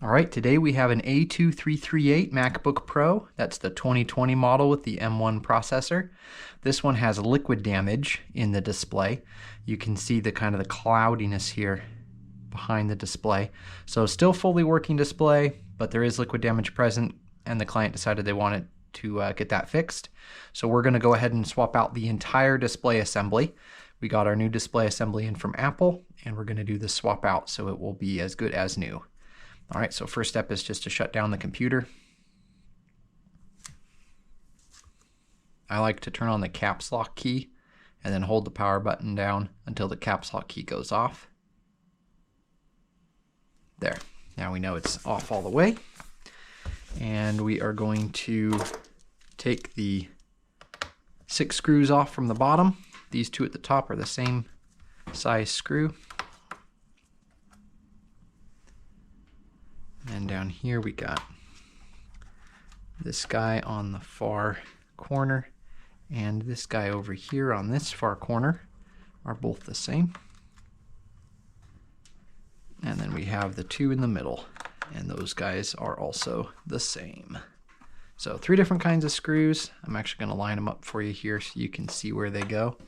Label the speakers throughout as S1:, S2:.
S1: All right, today we have an A2338 MacBook Pro. That's the 2020 model with the M1 processor. This one has liquid damage in the display. You can see the kind of the cloudiness here behind the display. So still fully working display, but there is liquid damage present, and the client decided they wanted to get that fixed. So we're going to go ahead and swap out the entire display assembly. We got our new display assembly in from Apple, and we're going to do the swap out so it will be as good as new. All right, so first step is just to shut down the computer. I like to turn on the caps lock key and then hold the power button down until the caps lock key goes off. There, now we know it's off all the way. And we are going to take the 6 screws off from the bottom. These two at the top are the same size screw. And down here we got this guy on the far corner and this guy over here on this far corner are both the same. And then we have the two in the middle, and those guys are also the same. So 3 different kinds of screws. I'm actually going to line them up for you here so you can see where they go.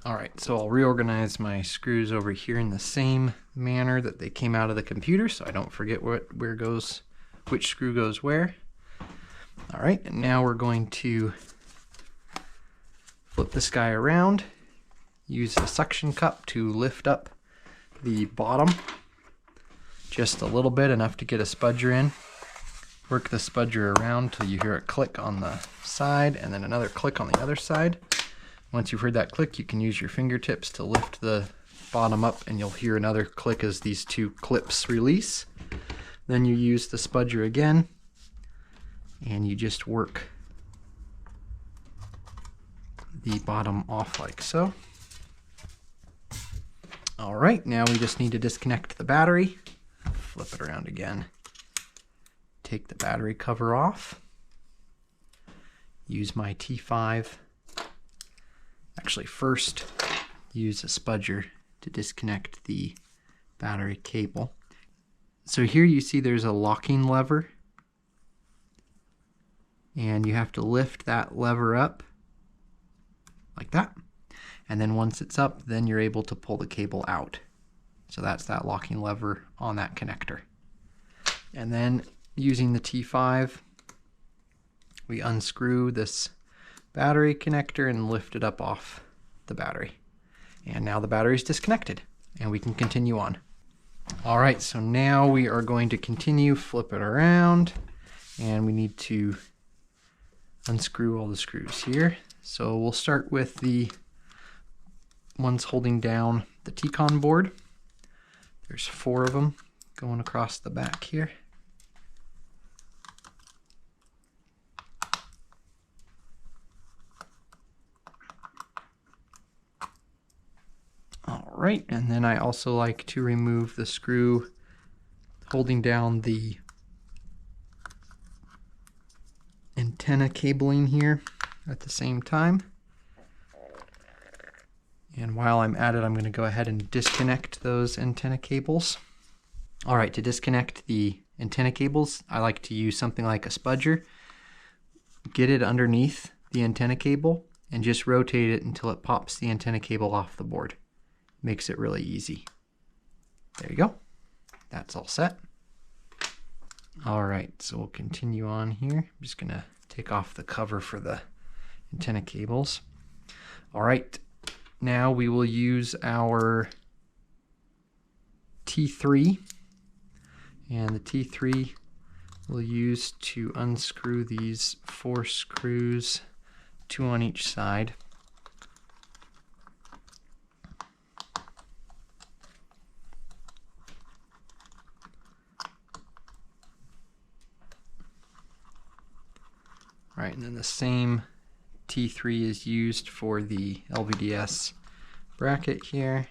S1: All right, so I'll reorganize my screws over here in the same manner that they came out of the computer so I don't forget which screw goes where. All right, and now we're going to flip this guy around, use the suction cup to lift up the bottom just a little bit, enough to get a spudger in. Work the spudger around till you hear a click on the side and then another click on the other side. Once you've heard that click, you can use your fingertips to lift the bottom up, and you'll hear another click as these 2 clips release. Then you use the spudger again, and you just work the bottom off like so. All right, now we just need to disconnect the battery. Flip it around again. Take the battery cover off. Use my T5. Actually, first use a spudger to disconnect the battery cable. So here you see there's a locking lever, and you have to lift that lever up like that. And then once it's up, then you're able to pull the cable out. So that's that locking lever on that connector. And then using the T5, we unscrew this battery connector and lift it up off the battery. And now the battery is disconnected and we can continue on. All right, so now we are going to continue, flip it around, and we need to unscrew all the screws here. So we'll start with the ones holding down the T-Con board. There's 4 of them going across the back here. Right, and then I also like to remove the screw holding down the antenna cabling here at the same time. And while I'm at it, I'm going to go ahead and disconnect those antenna cables. All right, to disconnect the antenna cables, I like to use something like a spudger. Get it underneath the antenna cable and just rotate it until it pops the antenna cable off the board. Makes it really easy. There you go. That's all set. All right, so we'll continue on here. I'm just gonna take off the cover for the antenna cables. All right, now we will use our T3, and the T3 we'll use to unscrew these 4 screws, 2 on each side. Right, and then the same T3 is used for the LVDS bracket here.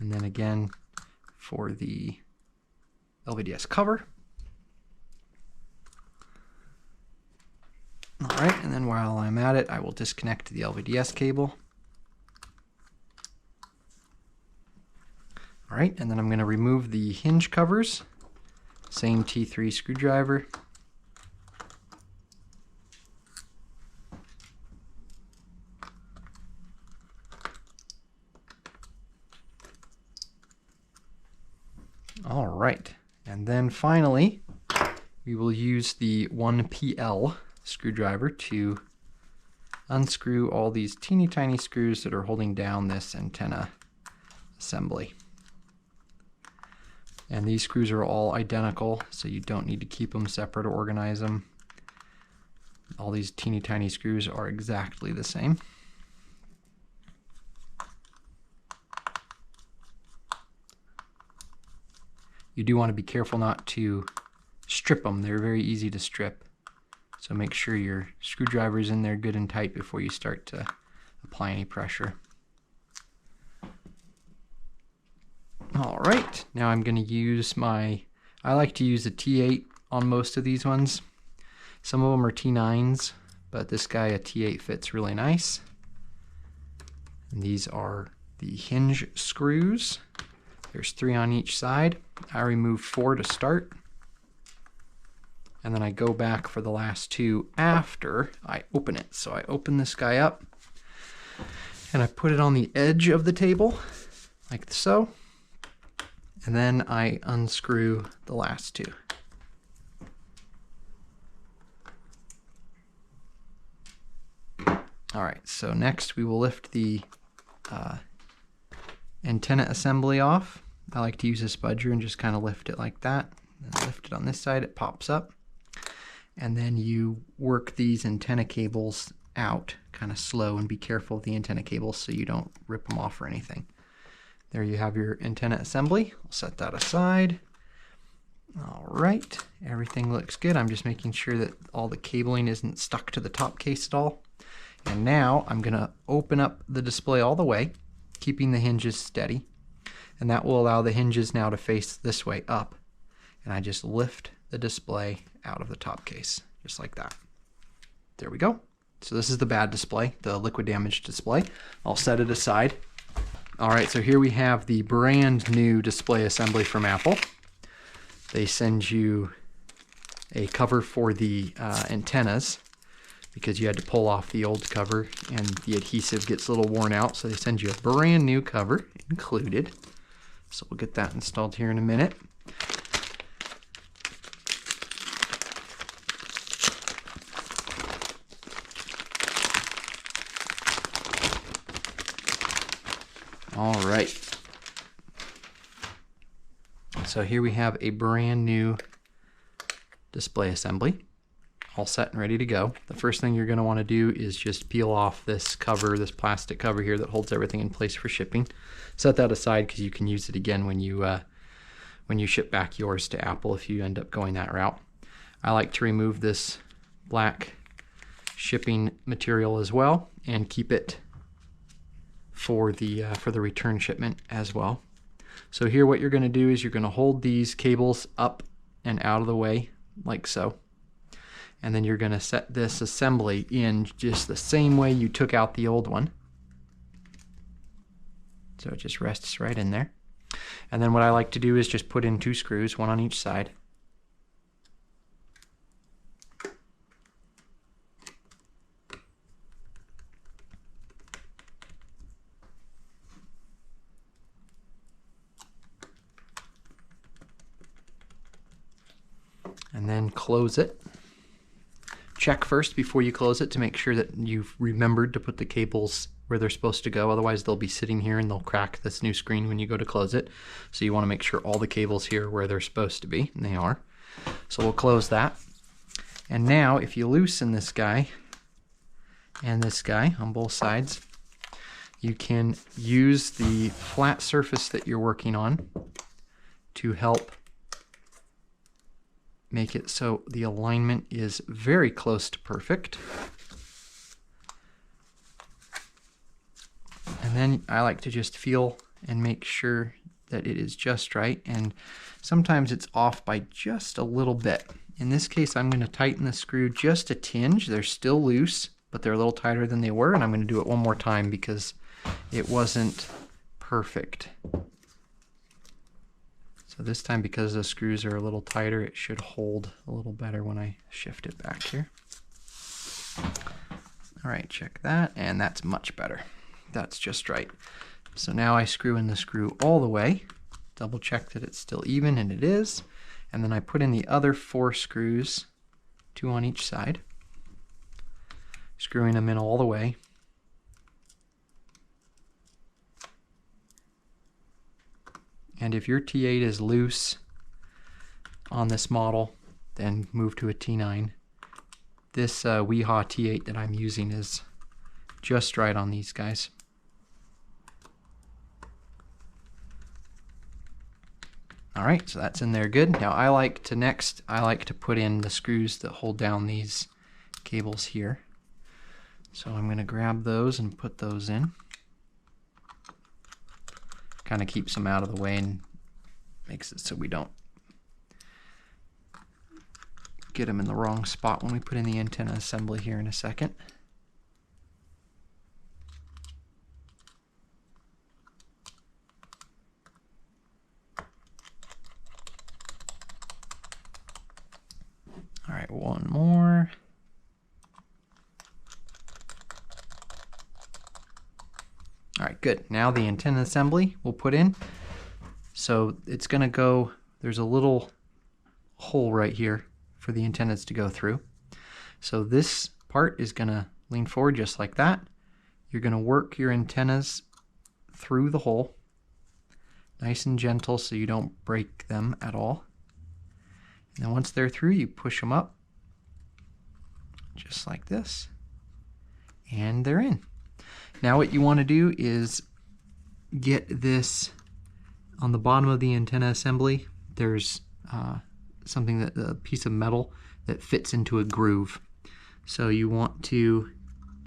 S1: And then again for the LVDS cover. All right, and then while I'm at it, I will disconnect the LVDS cable. All right, and then I'm going to remove the hinge covers. Same T3 screwdriver. All right, and then finally, we will use the 1PL screwdriver to unscrew all these teeny tiny screws that are holding down this antenna assembly. And these screws are all identical, so you don't need to keep them separate or organize them. All these teeny tiny screws are exactly the same. You do want to be careful not to strip them. They're very easy to strip. So make sure your screwdriver's in there good and tight before you start to apply any pressure. All right, now I'm going to use I like to use a T8 on most of these ones. Some of them are T9s, but this guy, a T8, fits really nice. And these are the hinge screws. There's 3 on each side. I remove 4 to start. And then I go back for the last 2 after I open it. So I open this guy up and I put it on the edge of the table, like so. And then I unscrew the last 2. All right, so next we will lift the antenna assembly off. I like to use a spudger and just kind of lift it like that. And lift it on this side, it pops up. And then you work these antenna cables out kind of slow, and be careful of the antenna cables so you don't rip them off or anything. There you have your antenna assembly. I'll set that aside. All right, everything looks good. I'm just making sure that all the cabling isn't stuck to the top case at all. And now I'm gonna open up the display all the way, keeping the hinges steady. And that will allow the hinges now to face this way up. And I just lift the display out of the top case, just like that. There we go. So this is the bad display, the liquid damage display. I'll set it aside. All right, so here we have the brand new display assembly from Apple. They send you a cover for the antennas because you had to pull off the old cover and the adhesive gets a little worn out. So they send you a brand new cover included. So we'll get that installed here in a minute. All right. So here we have a brand new display assembly, all set and ready to go. The first thing you're going to want to do is just peel off this cover, this plastic cover here that holds everything in place for shipping. Set that aside because you can use it again when you ship back yours to Apple if you end up going that route. I like to remove this black shipping material as well and keep it for the return shipment as well. So here what you're going to do is you're going to hold these cables up and out of the way like so. And then you're going to set this assembly in just the same way you took out the old one. So it just rests right in there. And then what I like to do is just put in 2 screws, 1 on each side. And then close it. Check first before you close it to make sure that you've remembered to put the cables where they're supposed to go. Otherwise they'll be sitting here and they'll crack this new screen when you go to close it. So you want to make sure all the cables here are where they're supposed to be, and they are. So we'll close that. And now if you loosen this guy and this guy on both sides, You can use the flat surface that you're working on to help make it so the alignment is very close to perfect. And then I like to just feel and make sure that it is just right, and sometimes it's off by just a little bit. In this case, I'm going to tighten the screw just a tinge. They're still loose, but they're a little tighter than they were, and I'm going to do it one more time because it wasn't perfect. So this time, because the screws are a little tighter, it should hold a little better when I shift it back here. All right, check that, and that's much better. That's just right. So now I screw in the screw all the way, double check that it's still even, and it is, and then I put in the other 4 screws, 2 on each side, screwing them in all the way. And if your T8 is loose on this model, then move to a T9. This Weehaw T8 that I'm using is just right on these guys. All right, so that's in there good. Now I like to put in the screws that hold down these cables here. So I'm going to grab those and put those in. Kind of keeps them out of the way and makes it so we don't get them in the wrong spot when we put in the antenna assembly here in a second. All right, one more. All right, good. Now the antenna assembly we'll put in. So it's going to go, there's a little hole right here for the antennas to go through. So this part is going to lean forward just like that. You're going to work your antennas through the hole, nice and gentle so you don't break them at all. And then once they're through, you push them up just like this, and they're in. Now what you want to do is get this on the bottom of the antenna assembly. There's something that a piece of metal that fits into a groove. So you want to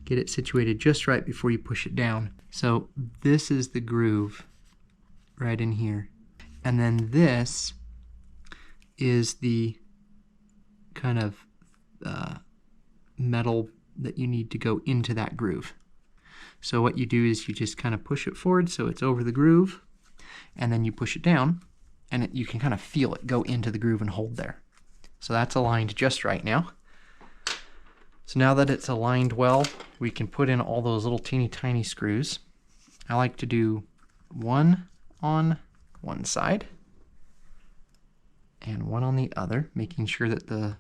S1: get it situated just right before you push it down. So this is the groove right in here. And then this is the kind of metal that you need to go into that groove. So what you do is you just kind of push it forward so it's over the groove, and then you push it down, and you can kind of feel it go into the groove and hold there. So that's aligned just right now. So now that it's aligned well, we can put in all those little teeny tiny screws. I like to do one on one side and one on the other, making sure that the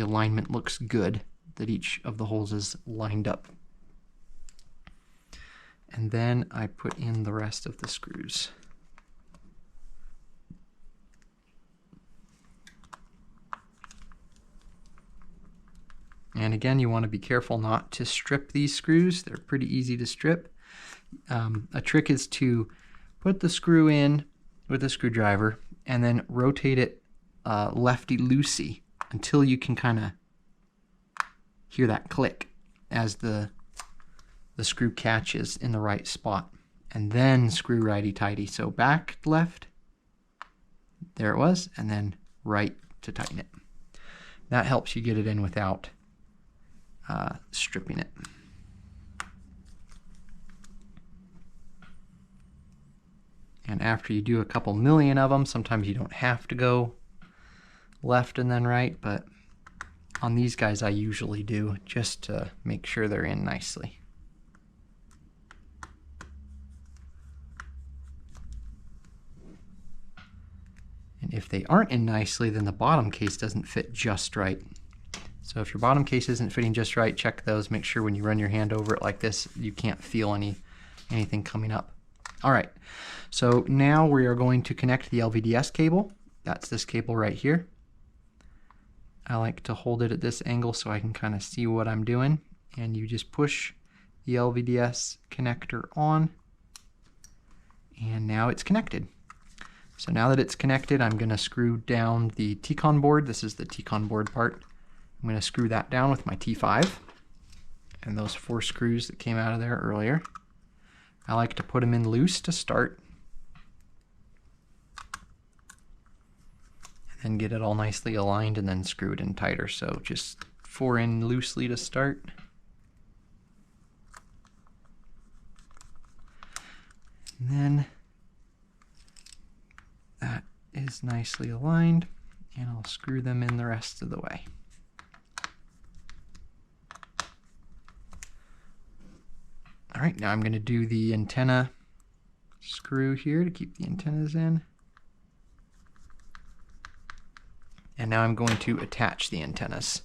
S1: alignment looks good, that each of the holes is lined up. And then I put in the rest of the screws. And again, you want to be careful not to strip these screws. They're pretty easy to strip. A trick is to put the screw in with a screwdriver and then rotate it lefty-loosey until you can kind of hear that click as the screw catches in the right spot, and then screw righty-tighty. So back, left, there it was, and then right to tighten it. That helps you get it in without stripping it. And after you do a couple million of them, sometimes you don't have to go left and then right, but on these guys I usually do, just to make sure they're in nicely. And if they aren't in nicely, then the bottom case doesn't fit just right. So if your bottom case isn't fitting just right, check those. Make sure when you run your hand over it like this, you can't feel anything coming up. All right, so now we are going to connect the LVDS cable. That's this cable right here. I like to hold it at this angle so I can kind of see what I'm doing. And you just push the LVDS connector on, and now it's connected. So now that it's connected, I'm going to screw down the T-Con board. This is the T-Con board part. I'm going to screw that down with my T5 and those 4 screws that came out of there earlier. I like to put them in loose to start, and then get it all nicely aligned and then screw it in tighter. So just 4 in loosely to start. And then that is nicely aligned, and I'll screw them in the rest of the way. All right, now I'm going to do the antenna screw here to keep the antennas in. And now I'm going to attach the antennas.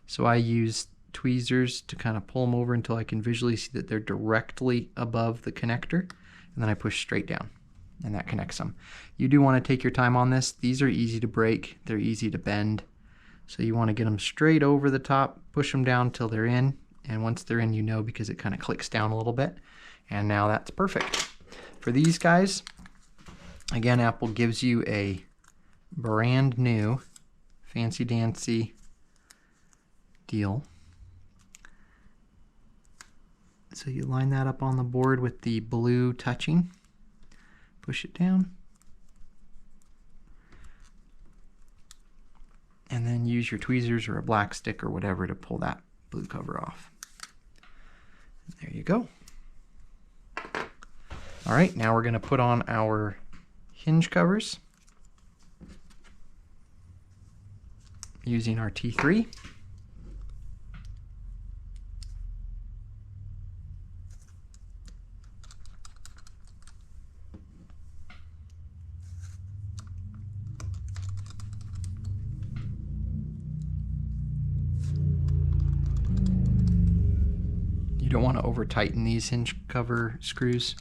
S1: So I use tweezers to kind of pull them over until I can visually see that they're directly above the connector, and then I push straight down, and that connects them. You do want to take your time on this. These are easy to break, they're easy to bend, so you want to get them straight over the top, push them down till they're in, and once they're in, you know, because it kind of clicks down a little bit, and now that's perfect. For these guys, again, Apple gives you a brand new fancy dancy deal. So you line that up on the board with the blue touching, push it down, and then use your tweezers or a black stick or whatever to pull that blue cover off. There you go. All right, now we're going to put on our hinge covers using our T3. You don't want to over tighten these hinge cover screws.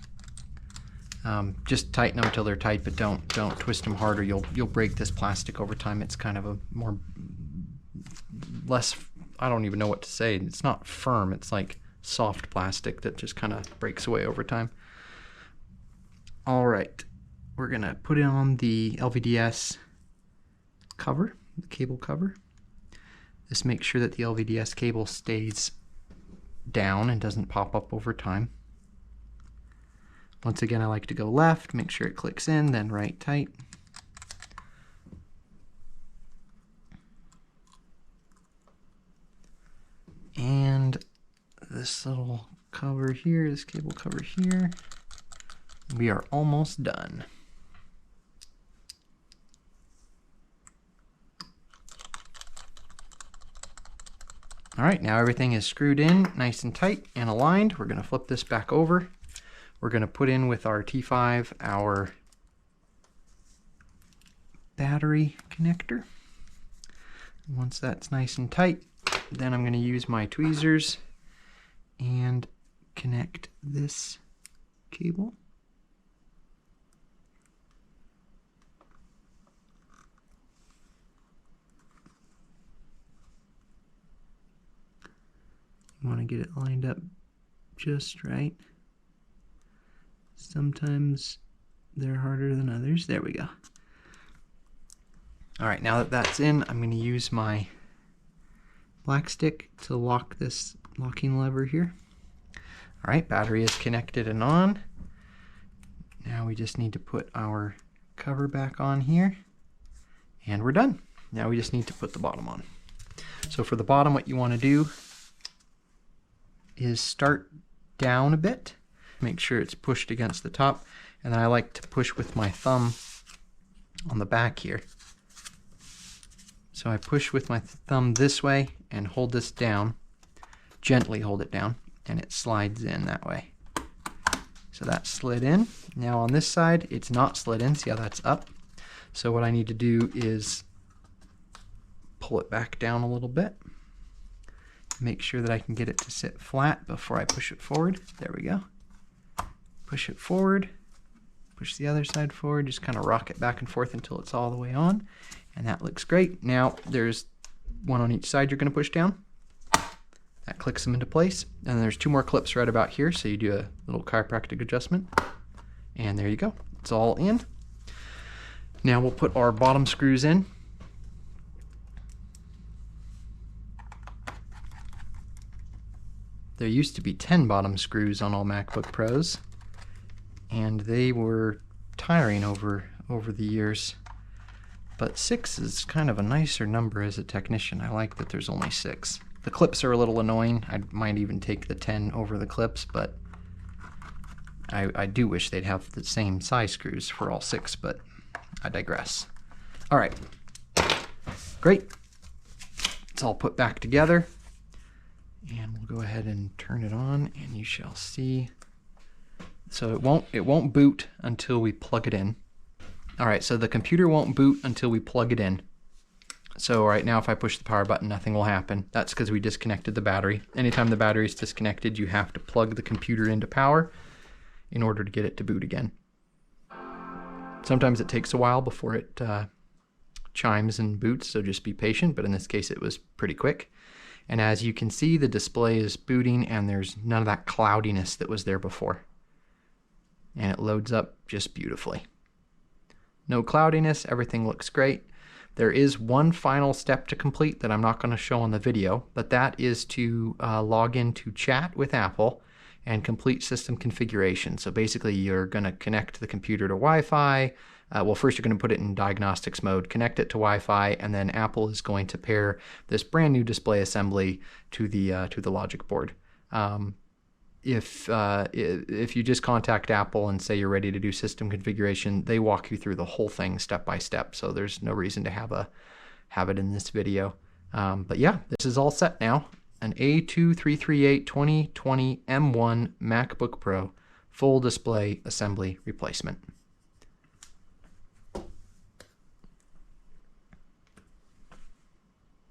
S1: Just tighten them till they're tight, but don't twist them hard, or you'll break this plastic over time. It's kind of a less, I don't even know what to say. It's not firm. It's like soft plastic that just kind of breaks away over time. All right, we're gonna put on the LVDS cover, the cable cover. This makes sure that the LVDS cable stays down and doesn't pop up over time. Once again, I like to go left, make sure it clicks in, then right tight. And this little cover here, this cable cover here, we are almost done. All right, now everything is screwed in nice and tight and aligned. We're going to flip this back over. We're going to put in with our T5 our battery connector. Once that's nice and tight, then I'm going to use my tweezers and connect this cable. You want to get it lined up just right. Sometimes they're harder than others. There we go. All right, now that that's in, I'm going to use my black stick to lock this locking lever here. All right, battery is connected and on. Now we just need to put our cover back on here, and we're done. Now we just need to put the bottom on. So for the bottom, what you want to do is start down a bit, make sure it's pushed against the top, and then I like to push with my thumb on the back here. So I push with my thumb this way and hold this down, gently hold it down, and it slides in that way. So that slid in. Now on this side, it's not slid in. See how that's up? So what I need to do is pull it back down a little bit. Make sure that I can get it to sit flat before I push it forward. There we go. Push it forward, push the other side forward, just kind of rock it back and forth until it's all the way on, and that looks great. Now there's one on each side you're going to push down. That clicks them into place. And there's 2 more clips right about here, so you do a little chiropractic adjustment. And there you go. It's all in. Now we'll put our bottom screws in. There used to be 10 bottom screws on all MacBook Pros, and they were tiring over the years. But 6 is kind of a nicer number as a technician. I like that there's only 6. The clips are a little annoying. I might even take the 10 over the clips, but I do wish they'd have the same size screws for all 6, but I digress. All right, great. It's all put back together, and we'll go ahead and turn it on, and you shall see. So it won't boot until we plug it in. All right, so the computer won't boot until we plug it in. So right now, if I push the power button, nothing will happen. That's because we disconnected the battery. Anytime the battery is disconnected, you have to plug the computer into power in order to get it to boot again. Sometimes it takes a while before it chimes and boots, so just be patient, but in this case it was pretty quick. And as you can see, the display is booting and there's none of that cloudiness that was there before. And it loads up just beautifully. No cloudiness, everything looks great. There is one final step to complete that I'm not going to show on the video, but that is to log into chat with Apple and complete system configuration. So basically you're going to connect the computer to Wi-Fi. Well, first you're going to put it in diagnostics mode, connect it to Wi-Fi, and then Apple is going to pair this brand new display assembly to the logic board. If you just contact Apple and say you're ready to do system configuration, they walk you through the whole thing step by step. So there's no reason to have it in this video. But yeah, this is all set now. An A2338 2020 M1 MacBook Pro full display assembly replacement.